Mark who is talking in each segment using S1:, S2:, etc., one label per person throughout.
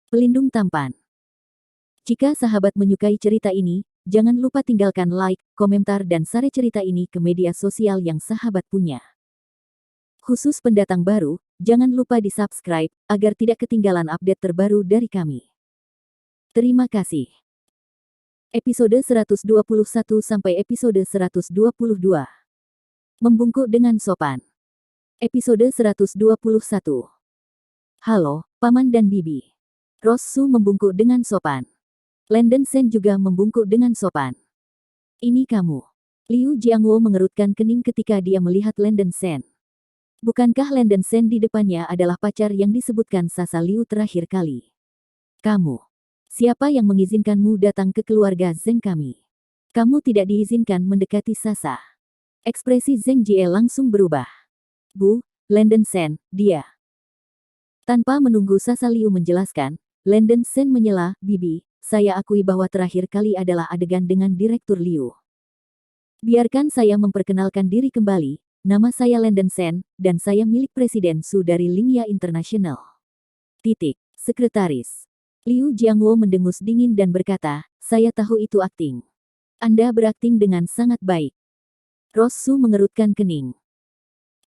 S1: Pelindung tampan. Jika sahabat menyukai cerita ini, jangan lupa tinggalkan like, komentar dan share cerita ini ke media sosial yang sahabat punya. Khusus pendatang baru, jangan lupa di-subscribe, agar tidak ketinggalan update terbaru dari kami. Terima kasih. Episode 121 sampai episode 122. Membungkuk dengan sopan. Episode 121. Halo, Paman dan Bibi. Rosu membungkuk dengan sopan. Landen Sen juga membungkuk dengan sopan. Ini kamu. Liu Jiangwo mengerutkan kening ketika dia melihat Landen Sen. Bukankah Landen Sen di depannya adalah pacar yang disebutkan Sasa Liu terakhir kali? Kamu. Siapa yang mengizinkanmu datang ke keluarga Zeng kami? Kamu tidak diizinkan mendekati Sasa. Ekspresi Zeng Jie langsung berubah. Bu, Landen Sen, dia. Tanpa menunggu Sasa Liu menjelaskan, Landen Sen menyela, Bibi, saya akui bahwa terakhir kali adalah adegan dengan Direktur Liu. Biarkan saya memperkenalkan diri kembali, nama saya Landen Sen, dan saya milik Presiden Su dari Lingya International. Sekretaris. Liu Jiangwo mendengus dingin dan berkata, saya tahu itu akting. Anda berakting dengan sangat baik. Rosu mengerutkan kening.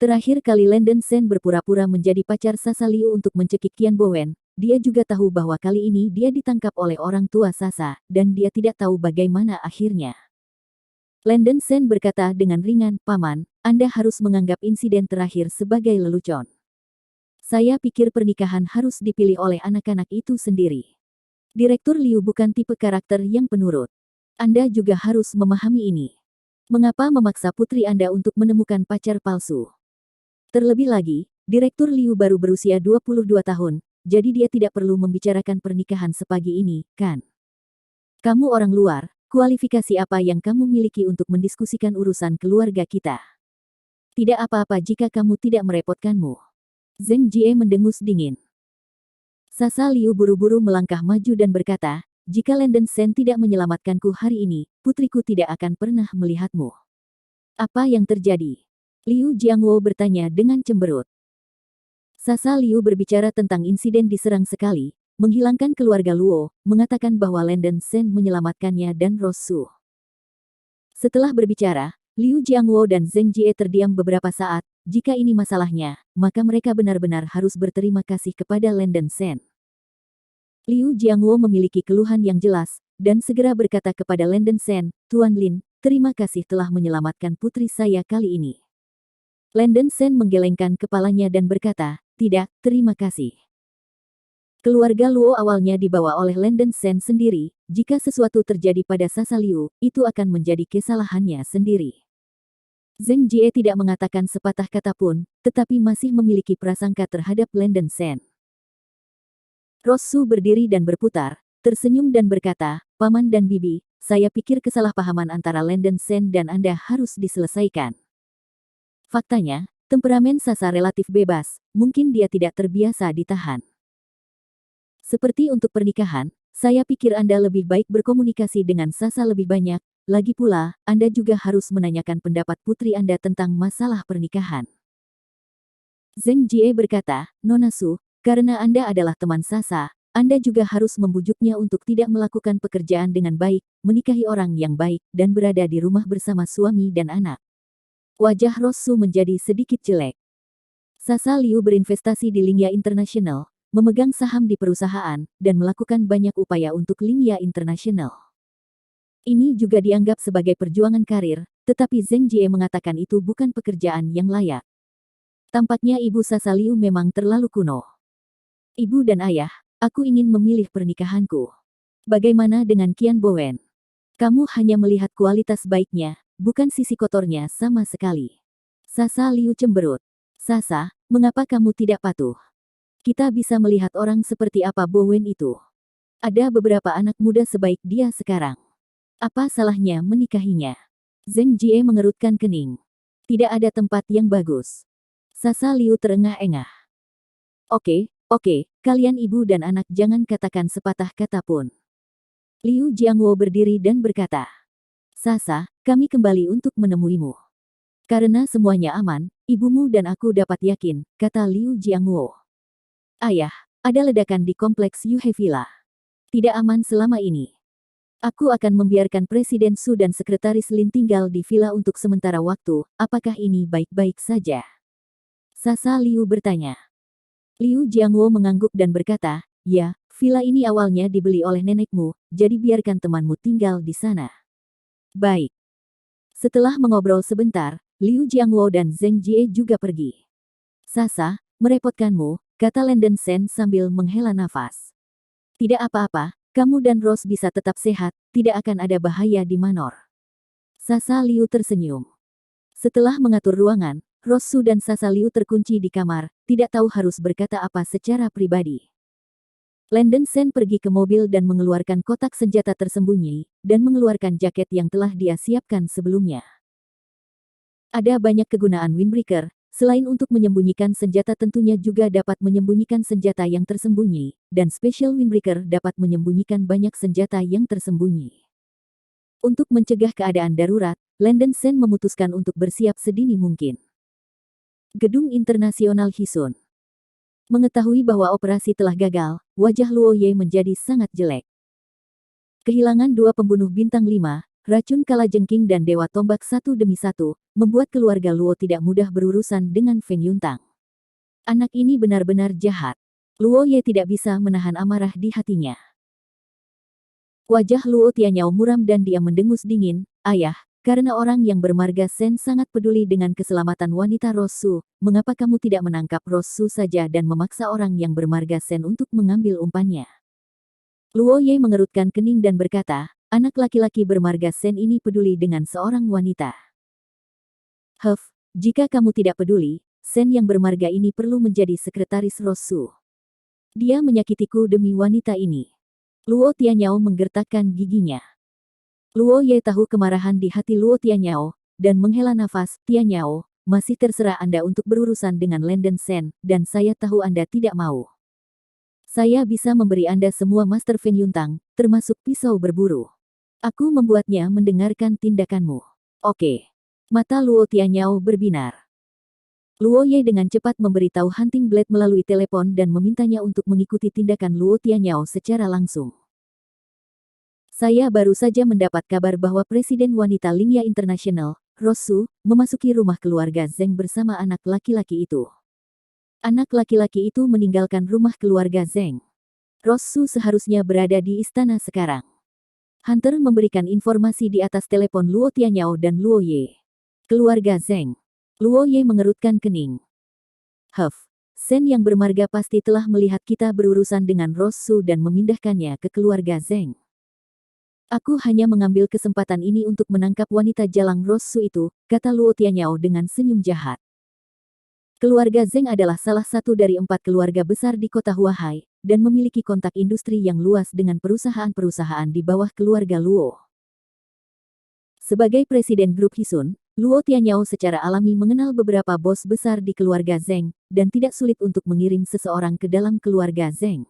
S1: Terakhir kali Landen Sen berpura-pura menjadi pacar Sasa Liu untuk mencekik Qian Bowen, dia juga tahu bahwa kali ini dia ditangkap oleh orang tua Sasa, dan dia tidak tahu bagaimana akhirnya. Landen Sen berkata dengan ringan, Paman, Anda harus menganggap insiden terakhir sebagai lelucon. Saya pikir pernikahan harus dipilih oleh anak-anak itu sendiri. Direktur Liu bukan tipe karakter yang penurut. Anda juga harus memahami ini. Mengapa memaksa putri Anda untuk menemukan pacar palsu? Terlebih lagi, Direktur Liu baru berusia 22 tahun, jadi dia tidak perlu membicarakan pernikahan sepagi ini, kan? Kamu orang luar, kualifikasi apa yang kamu miliki untuk mendiskusikan urusan keluarga kita? Tidak apa-apa jika kamu tidak merepotkanmu. Zeng Jie mendengus dingin. Sasa Liu buru-buru melangkah maju dan berkata, jika Landen Sen tidak menyelamatkanku hari ini, putriku tidak akan pernah melihatmu. Apa yang terjadi? Liu Jiangwo bertanya dengan cemberut. Sasa Liu berbicara tentang insiden diserang sekali, menghilangkan keluarga Luo, mengatakan bahwa Landen Sen menyelamatkannya dan Rosu. Setelah berbicara, Liu Jiangwo dan Zeng Jie terdiam beberapa saat, jika ini masalahnya, maka mereka benar-benar harus berterima kasih kepada Landen Sen. Liu Jiangwo memiliki keluhan yang jelas, dan segera berkata kepada Landen Sen, Tuan Lin, terima kasih telah menyelamatkan putri saya kali ini. Landen Sen menggelengkan kepalanya dan berkata, tidak, terima kasih. Keluarga Luo awalnya dibawa oleh Landen Sen sendiri, jika sesuatu terjadi pada Sasa Liu, itu akan menjadi kesalahannya sendiri. Zeng Jie tidak mengatakan sepatah kata pun, tetapi masih memiliki prasangka terhadap Landen Sen. Rosu berdiri dan berputar, tersenyum dan berkata, Paman dan Bibi, saya pikir kesalahpahaman antara Landen Sen dan Anda harus diselesaikan. Faktanya, temperamen Sasa relatif bebas, mungkin dia tidak terbiasa ditahan. Seperti untuk pernikahan, saya pikir Anda lebih baik berkomunikasi dengan Sasa lebih banyak, lagi pula, Anda juga harus menanyakan pendapat putri Anda tentang masalah pernikahan. Zeng Jie berkata, Nona Su, karena Anda adalah teman Sasa, Anda juga harus membujuknya untuk tidak melakukan pekerjaan dengan baik, menikahi orang yang baik, dan berada di rumah bersama suami dan anak. Wajah Rosu menjadi sedikit jelek. Sasa Liu berinvestasi di Lingya International, memegang saham di perusahaan, dan melakukan banyak upaya untuk Lingya International. Ini juga dianggap sebagai perjuangan karir, tetapi Zeng Jie mengatakan itu bukan pekerjaan yang layak. Tampaknya ibu Sasa Liu memang terlalu kuno. Ibu dan ayah, aku ingin memilih pernikahanku. Bagaimana dengan Qian Bowen? Kamu hanya melihat kualitas baiknya, bukan sisi kotornya sama sekali. Sasa Liu cemberut. Sasa, mengapa kamu tidak patuh? Kita bisa melihat orang seperti apa Bowen itu. Ada beberapa anak muda sebaik dia sekarang. Apa salahnya menikahinya? Zeng Jie mengerutkan kening. Tidak ada tempat yang bagus. Sasa Liu terengah-engah. Oke, kalian ibu dan anak jangan katakan sepatah kata pun. Liu Jiangwo berdiri dan berkata, Sasa, kami kembali untuk menemuimu. Karena semuanya aman, ibumu dan aku dapat yakin, kata Liu Jiangwo. Ayah, ada ledakan di kompleks Yuhe Villa. Tidak aman selama ini. Aku akan membiarkan Presiden Su dan Sekretaris Lin tinggal di villa untuk sementara waktu. Apakah ini baik-baik saja? Sasa Liu bertanya. Liu Jiangwo mengangguk dan berkata, ya, villa ini awalnya dibeli oleh nenekmu, jadi biarkan temanmu tinggal di sana. Baik. Setelah mengobrol sebentar, Liu Jiangwo dan Zheng Jie juga pergi. Sasa, merepotkanmu, kata Lenden Sen sambil menghela nafas. Tidak apa-apa, kamu dan Rose bisa tetap sehat, tidak akan ada bahaya di Manor. Sasa Liu tersenyum. Setelah mengatur ruangan, Rose Su dan Sasa Liu terkunci di kamar, tidak tahu harus berkata apa secara pribadi. Lenden Sen pergi ke mobil dan mengeluarkan kotak senjata tersembunyi, dan mengeluarkan jaket yang telah dia siapkan sebelumnya. Ada banyak kegunaan Windbreaker, selain untuk menyembunyikan senjata tentunya juga dapat menyembunyikan senjata yang tersembunyi, dan Special Windbreaker dapat menyembunyikan banyak senjata yang tersembunyi. Untuk mencegah keadaan darurat, Lenden Sen memutuskan untuk bersiap sedini mungkin. Gedung Internasional Hisun. Mengetahui bahwa operasi telah gagal, wajah Luo Ye menjadi sangat jelek. Kehilangan dua pembunuh bintang 5, racun kalajengking dan dewa tombak satu demi satu, membuat keluarga Luo tidak mudah berurusan dengan Feng Yuntang. Anak ini benar-benar jahat. Luo Ye tidak bisa menahan amarah di hatinya. Wajah Luo Tianyao muram dan dia mendengus dingin, ayah, karena orang yang bermarga Sen sangat peduli dengan keselamatan wanita Rosu, mengapa kamu tidak menangkap Rosu saja dan memaksa orang yang bermarga Sen untuk mengambil umpannya? Luo Ye mengerutkan kening dan berkata, anak laki-laki bermarga Sen ini peduli dengan seorang wanita. Jika kamu tidak peduli, Sen yang bermarga ini perlu menjadi sekretaris Rosu. Dia menyakitiku demi wanita ini. Luo Tianyao menggertakkan giginya. Luo Ye tahu kemarahan di hati Luo Tianyao, dan menghela nafas, Tianyao, masih terserah Anda untuk berurusan dengan Lenden Sen, dan saya tahu Anda tidak mau. Saya bisa memberi Anda semua Master Feng Yuntang, termasuk pisau berburu. Aku membuatnya mendengarkan tindakanmu. Oke. Mata Luo Tianyao berbinar. Luo Ye dengan cepat memberitahu Hunting Blade melalui telepon dan memintanya untuk mengikuti tindakan Luo Tianyao secara langsung. Saya baru saja mendapat kabar bahwa Presiden Wanita Lingya International, Rosu, memasuki rumah keluarga Zheng bersama anak laki-laki itu. Anak laki-laki itu meninggalkan rumah keluarga Zheng. Rosu seharusnya berada di istana sekarang. Hunter memberikan informasi di atas telepon Luo Tianyao dan Luo Ye. Keluarga Zheng. Luo Ye mengerutkan kening. Sen yang bermarga pasti telah melihat kita berurusan dengan Rosu dan memindahkannya ke keluarga Zheng. Aku hanya mengambil kesempatan ini untuk menangkap wanita jalang Rosu itu, kata Luo Tianyao dengan senyum jahat. Keluarga Zheng adalah salah satu dari 4 keluarga besar di kota Huahai, dan memiliki kontak industri yang luas dengan perusahaan-perusahaan di bawah keluarga Luo. Sebagai presiden grup Hisun, Luo Tianyao secara alami mengenal beberapa bos besar di keluarga Zheng, dan tidak sulit untuk mengirim seseorang ke dalam keluarga Zheng.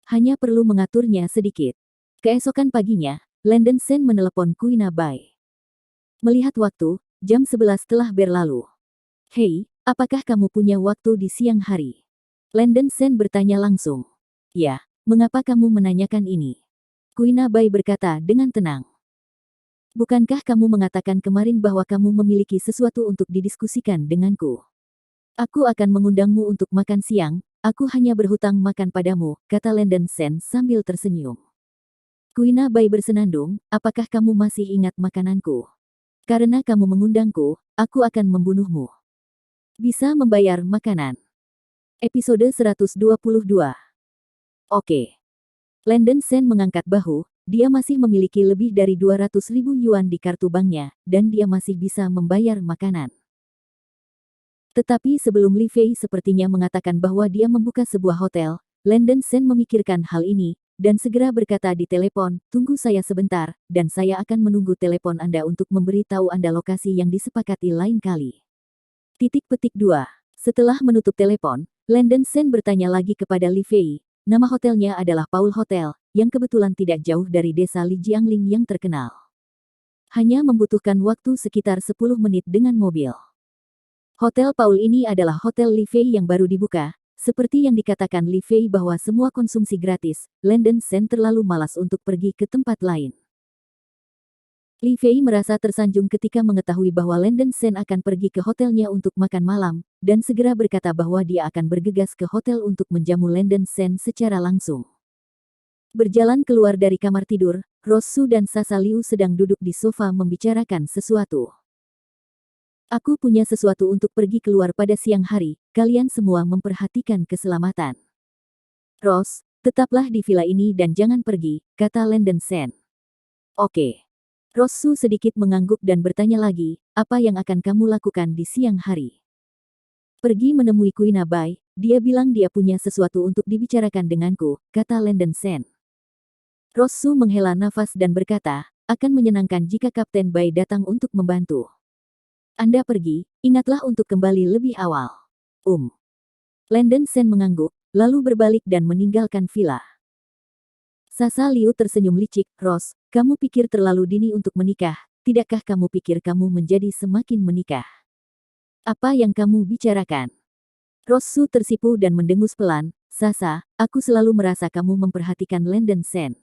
S1: Hanya perlu mengaturnya sedikit. Keesokan paginya, Lenden Sen menelepon Kuina Bai. Melihat waktu, jam 11 telah berlalu. Hei, apakah kamu punya waktu di siang hari? Lenden Sen bertanya langsung. Ya, mengapa kamu menanyakan ini? Kuina Bai berkata dengan tenang. Bukankah kamu mengatakan kemarin bahwa kamu memiliki sesuatu untuk didiskusikan denganku? Aku akan mengundangmu untuk makan siang, aku hanya berhutang makan padamu, kata Lenden Sen sambil tersenyum. Kuina Bai bersenandung, apakah kamu masih ingat makananku? Karena kamu mengundangku, aku akan membunuhmu. Bisa membayar makanan. Episode 122. Oke. Lenden Sen mengangkat bahu, dia masih memiliki lebih dari 200.000 yuan di kartu banknya, dan dia masih bisa membayar makanan. Tetapi sebelum Li Fei sepertinya mengatakan bahwa dia membuka sebuah hotel, Lenden Sen memikirkan hal ini, dan segera berkata di telepon, tunggu saya sebentar, dan saya akan menunggu telepon Anda untuk memberitahu Anda lokasi yang disepakati lain kali. Titik petik 2. Setelah menutup telepon, Lenden Sen bertanya lagi kepada Li Fei, nama hotelnya adalah Paul Hotel, yang kebetulan tidak jauh dari desa Li Jiangling yang terkenal. Hanya membutuhkan waktu sekitar 10 menit dengan mobil. Hotel Paul ini adalah hotel Li Fei yang baru dibuka, Seperti yang dikatakan Li Fei bahwa semua konsumsi gratis, Landen Shen terlalu malas untuk pergi ke tempat lain. Li Fei merasa tersanjung ketika mengetahui bahwa Landen Shen akan pergi ke hotelnya untuk makan malam, dan segera berkata bahwa dia akan bergegas ke hotel untuk menjamu Landen Shen secara langsung. Berjalan keluar dari kamar tidur, Rosu dan Sasa Liu sedang duduk di sofa membicarakan sesuatu. Aku punya sesuatu untuk pergi keluar pada siang hari, kalian semua memperhatikan keselamatan. Ros, tetaplah di villa ini dan jangan pergi, kata Landen Shen. Oke. Rosu sedikit mengangguk dan bertanya lagi, apa yang akan kamu lakukan di siang hari? Pergi menemui Kuina Bai, dia bilang dia punya sesuatu untuk dibicarakan denganku, kata Landen Shen. Rosu menghela nafas dan berkata, akan menyenangkan jika Kapten Bai datang untuk membantu. Anda pergi, ingatlah untuk kembali lebih awal. Landen Shen mengangguk, lalu berbalik dan meninggalkan villa. Sasa Liu tersenyum licik, Ros, kamu pikir terlalu dini untuk menikah, tidakkah kamu pikir kamu menjadi semakin menikah? Apa yang kamu bicarakan? Rosu tersipu dan mendengus pelan, Sasa, aku selalu merasa kamu memperhatikan Landen Shen.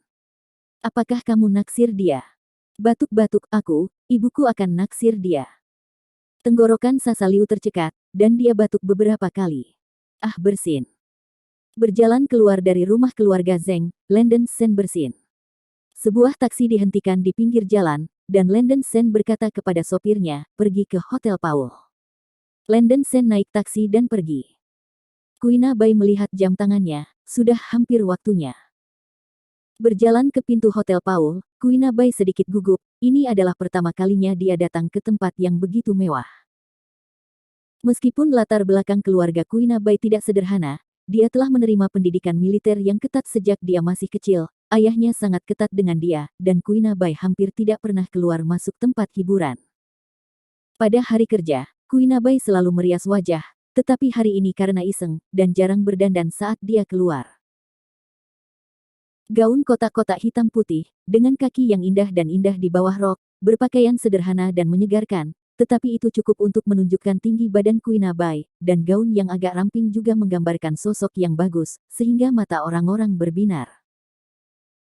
S1: Apakah kamu naksir dia? Batuk-batuk aku, ibuku akan naksir dia. Tenggorokan Sasa Liu tercekat, dan dia batuk beberapa kali. Ah bersin. Berjalan keluar dari rumah keluarga Zeng, Landen Shen bersin. Sebuah taksi dihentikan di pinggir jalan, dan Landen Shen berkata kepada sopirnya, pergi ke Hotel Paul. Landen Shen naik taksi dan pergi. Kuina Bai melihat jam tangannya, sudah hampir waktunya. Berjalan ke pintu Hotel Paul, Kuina Bai sedikit gugup, ini adalah pertama kalinya dia datang ke tempat yang begitu mewah. Meskipun latar belakang keluarga Kuina Bai tidak sederhana, dia telah menerima pendidikan militer yang ketat sejak dia masih kecil, ayahnya sangat ketat dengan dia, dan Kuina Bai hampir tidak pernah keluar masuk tempat hiburan. Pada hari kerja, Kuina Bai selalu merias wajah, tetapi hari ini karena iseng, dan jarang berdandan saat dia keluar. Gaun kotak-kotak hitam putih, dengan kaki yang indah dan indah di bawah rok, berpakaian sederhana dan menyegarkan, tetapi itu cukup untuk menunjukkan tinggi badan Kuina Bai, dan gaun yang agak ramping juga menggambarkan sosok yang bagus, sehingga mata orang-orang berbinar.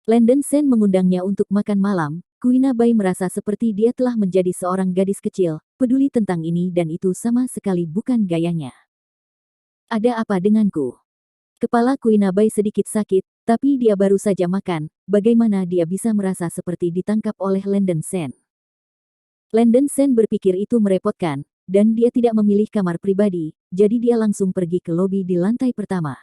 S1: Landen Shen mengundangnya untuk makan malam, Kuina Bai merasa seperti dia telah menjadi seorang gadis kecil, peduli tentang ini dan itu sama sekali bukan gayanya. Ada apa denganku? Kepala Kuina Bai sedikit sakit, tapi dia baru saja makan, bagaimana dia bisa merasa seperti ditangkap oleh Landen Shen? Landen Shen berpikir itu merepotkan, dan dia tidak memilih kamar pribadi, jadi dia langsung pergi ke lobi di lantai pertama.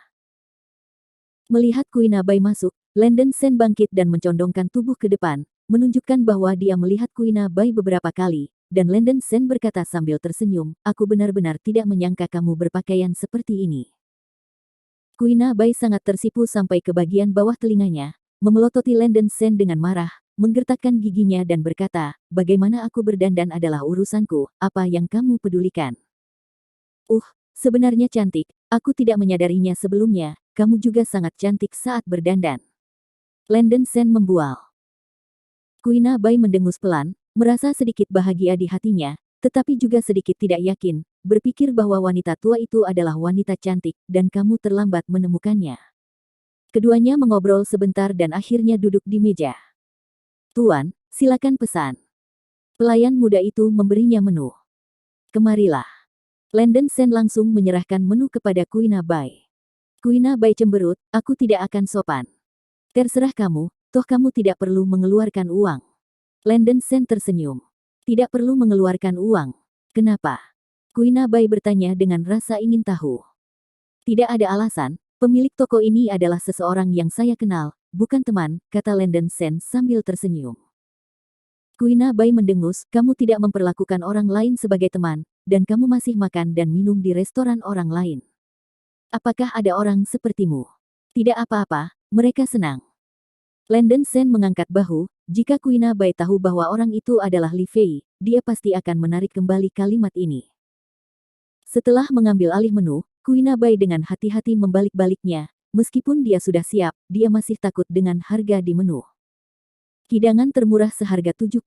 S1: Melihat Kuina Bai masuk, Landen Shen bangkit dan mencondongkan tubuh ke depan, menunjukkan bahwa dia melihat Kuina Bai beberapa kali, dan Landen Shen berkata sambil tersenyum, aku benar-benar tidak menyangka kamu berpakaian seperti ini. Kuina Bai sangat tersipu sampai ke bagian bawah telinganya, memelototi Landen Shen dengan marah, menggertakkan giginya dan berkata, bagaimana aku berdandan adalah urusanku, apa yang kamu pedulikan? Sebenarnya cantik, aku tidak menyadarinya sebelumnya, kamu juga sangat cantik saat berdandan. Landen Shen membual. Kuina Bai mendengus pelan, merasa sedikit bahagia di hatinya, tetapi juga sedikit tidak yakin, berpikir bahwa wanita tua itu adalah wanita cantik, dan kamu terlambat menemukannya. Keduanya mengobrol sebentar dan akhirnya duduk di meja. Tuan, silakan pesan. Pelayan muda itu memberinya menu. Kemarilah. Landen Shen langsung menyerahkan menu kepada Kuina Bai. Kuina Bai cemberut, aku tidak akan sopan. Terserah kamu, toh kamu tidak perlu mengeluarkan uang. Landen Shen tersenyum. Tidak perlu mengeluarkan uang. Kenapa? Kuina Bai bertanya dengan rasa ingin tahu. Tidak ada alasan, pemilik toko ini adalah seseorang yang saya kenal, bukan teman, kata Landen Shen sambil tersenyum. Kuina Bai mendengus, kamu tidak memperlakukan orang lain sebagai teman, dan kamu masih makan dan minum di restoran orang lain. Apakah ada orang sepertimu? Tidak apa-apa, mereka senang. Landen Shen mengangkat bahu, jika Kuina Bai tahu bahwa orang itu adalah Li Fei, dia pasti akan menarik kembali kalimat ini. Setelah mengambil alih menu, Kuina Bai dengan hati-hati membalik-baliknya, meskipun dia sudah siap, dia masih takut dengan harga di menu. Hidangan termurah seharga 70,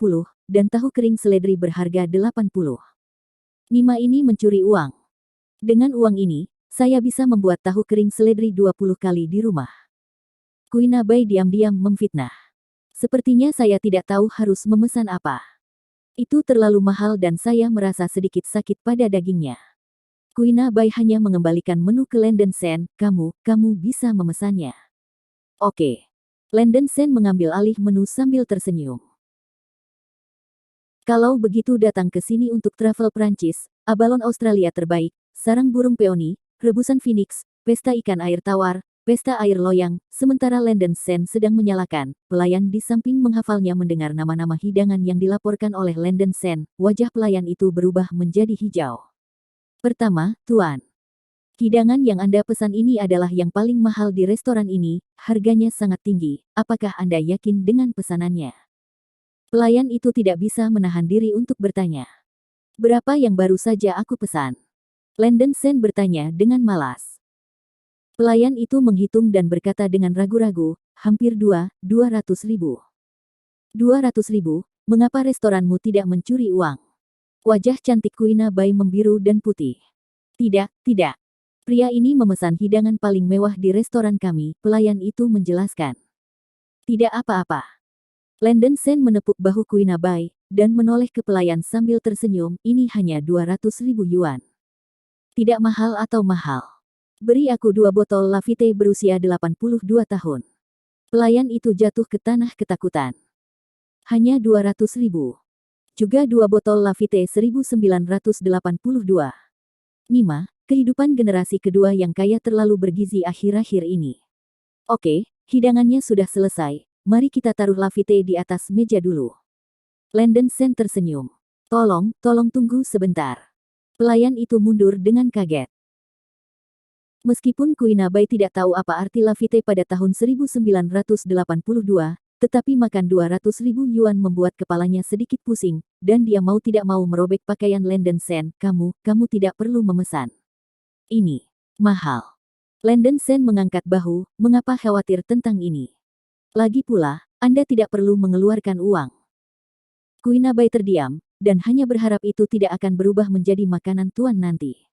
S1: dan tahu kering seledri berharga 80. Nima ini mencuri uang. Dengan uang ini, Saya bisa membuat tahu kering seledri 20 kali di rumah. Kuinabai diam-diam memfitnah. Sepertinya saya tidak tahu harus memesan apa. Itu terlalu mahal dan saya merasa sedikit sakit pada dagingnya. Kuinabai hanya mengembalikan menu ke Lenden Sen, kamu bisa memesannya. Oke. Lenden Sen mengambil alih menu sambil tersenyum. Kalau begitu datang ke sini untuk travel Prancis, abalon Australia terbaik, sarang burung peoni, rebusan phoenix, pesta ikan air tawar, pesta air loyang, sementara Lenden Sen sedang menyalakan, pelayan di samping menghafalnya mendengar nama-nama hidangan yang dilaporkan oleh Lenden Sen, wajah pelayan itu berubah menjadi hijau. Pertama, Tuan. Hidangan yang Anda pesan ini adalah yang paling mahal di restoran ini, harganya sangat tinggi, apakah Anda yakin dengan pesanannya? Pelayan itu tidak bisa menahan diri untuk bertanya. Berapa yang baru saja aku pesan? Lenden Sen bertanya dengan malas. Pelayan itu menghitung dan berkata dengan ragu-ragu, hampir 200 ribu. 200 ribu, mengapa restoranmu tidak mencuri uang? Wajah cantik Kuinabai membiru dan putih. Tidak. Pria ini memesan hidangan paling mewah di restoran kami, pelayan itu menjelaskan. Tidak apa-apa. Lenden Sen menepuk bahu Kuinabai, dan menoleh ke pelayan sambil tersenyum, ini hanya 200 ribu yuan. Tidak mahal atau mahal. Beri aku 2 botol Lafite berusia 82 tahun. Pelayan itu jatuh ke tanah ketakutan. Hanya 200 ribu. Juga 2 botol Lafite 1982. Nima, kehidupan generasi kedua yang kaya terlalu bergizi akhir-akhir ini. Oke, hidangannya sudah selesai. Mari kita taruh Lafite di atas meja dulu. Lenden Sen tersenyum. Tolong tunggu sebentar. Pelayan itu mundur dengan kaget. Meskipun Kuinabai tidak tahu apa arti Lafite pada tahun 1982, tetapi makan 200 ribu yuan membuat kepalanya sedikit pusing, dan dia mau tidak mau merobek pakaian Lenden Sen. Kamu tidak perlu memesan. Ini mahal. Lenden Sen mengangkat bahu, mengapa khawatir tentang ini? Lagi pula, Anda tidak perlu mengeluarkan uang. Kuinabai terdiam, dan hanya berharap itu tidak akan berubah menjadi makanan tuan nanti.